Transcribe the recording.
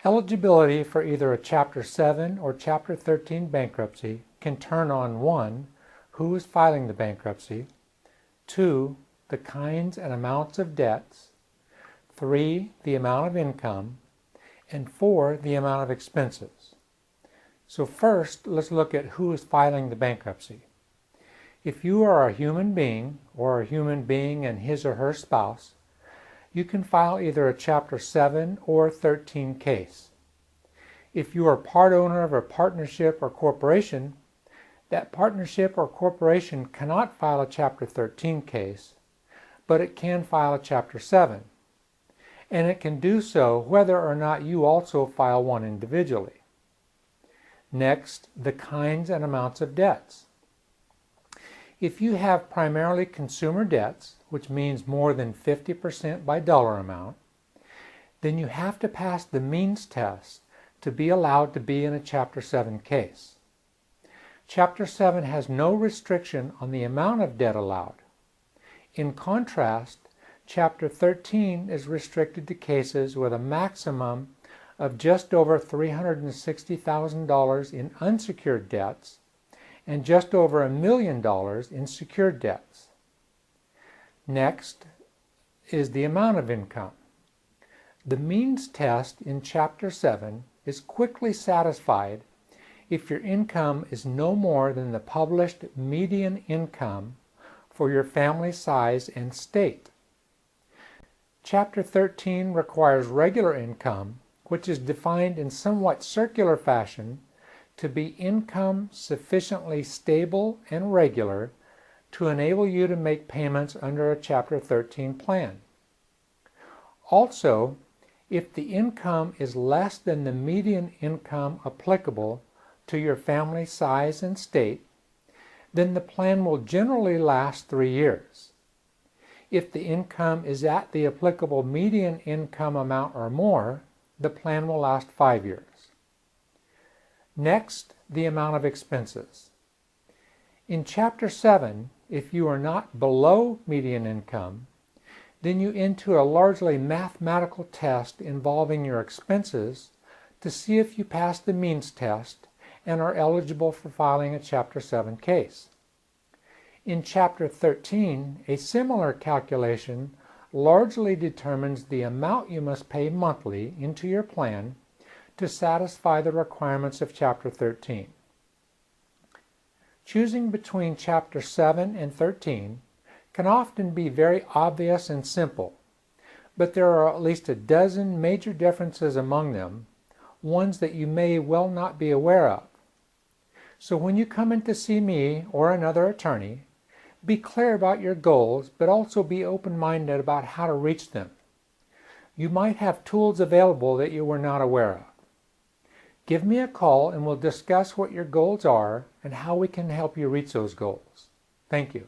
Eligibility for either a Chapter 7 or Chapter 13 bankruptcy can turn on 1. Who is filing the bankruptcy, 2. The kinds and amounts of debts, 3. The amount of income, and 4. The amount of expenses. So first, let's look at who is filing the bankruptcy. If you are a human being or a human being and his or her spouse, you can file either a Chapter 7 or 13 case. If you are part owner of a partnership or corporation, that partnership or corporation cannot file a Chapter 13 case, but it can file a Chapter 7. And it can do so whether or not you also file one individually. Next, the kinds and amounts of debts. If you have primarily consumer debts, which means more than 50% by dollar amount, then you have to pass the means test to be allowed to be in a Chapter 7 case. Chapter 7 has no restriction on the amount of debt allowed. In contrast, Chapter 13 is restricted to cases with a maximum of just over $360,000 in unsecured debts and just over $1 million in secured debts. Next is the amount of income. The means test in Chapter 7 is quickly satisfied if your income is no more than the published median income for your family size and state. Chapter 13 requires regular income, which is defined in somewhat circular fashion to be income sufficiently stable and regular to enable you to make payments under a Chapter 13 plan. Also, if the income is less than the median income applicable to your family size and state, then the plan will generally last 3 years. If the income is at the applicable median income amount or more, the plan will last 5 years. Next, the amount of expenses. In Chapter 7, if you are not below median income, then you enter a largely mathematical test involving your expenses to see if you pass the means test and are eligible for filing a Chapter 7 case. In Chapter 13, a similar calculation largely determines the amount you must pay monthly into your plan to satisfy the requirements of Chapter 13. Choosing between Chapter 7 and 13 can often be very obvious and simple, but there are at least a dozen major differences among them, ones that you may well not be aware of. So when you come in to see me or another attorney, be clear about your goals, but also be open-minded about how to reach them. You might have tools available that you were not aware of. Give me a call and we'll discuss what your goals are and how we can help you reach those goals. Thank you.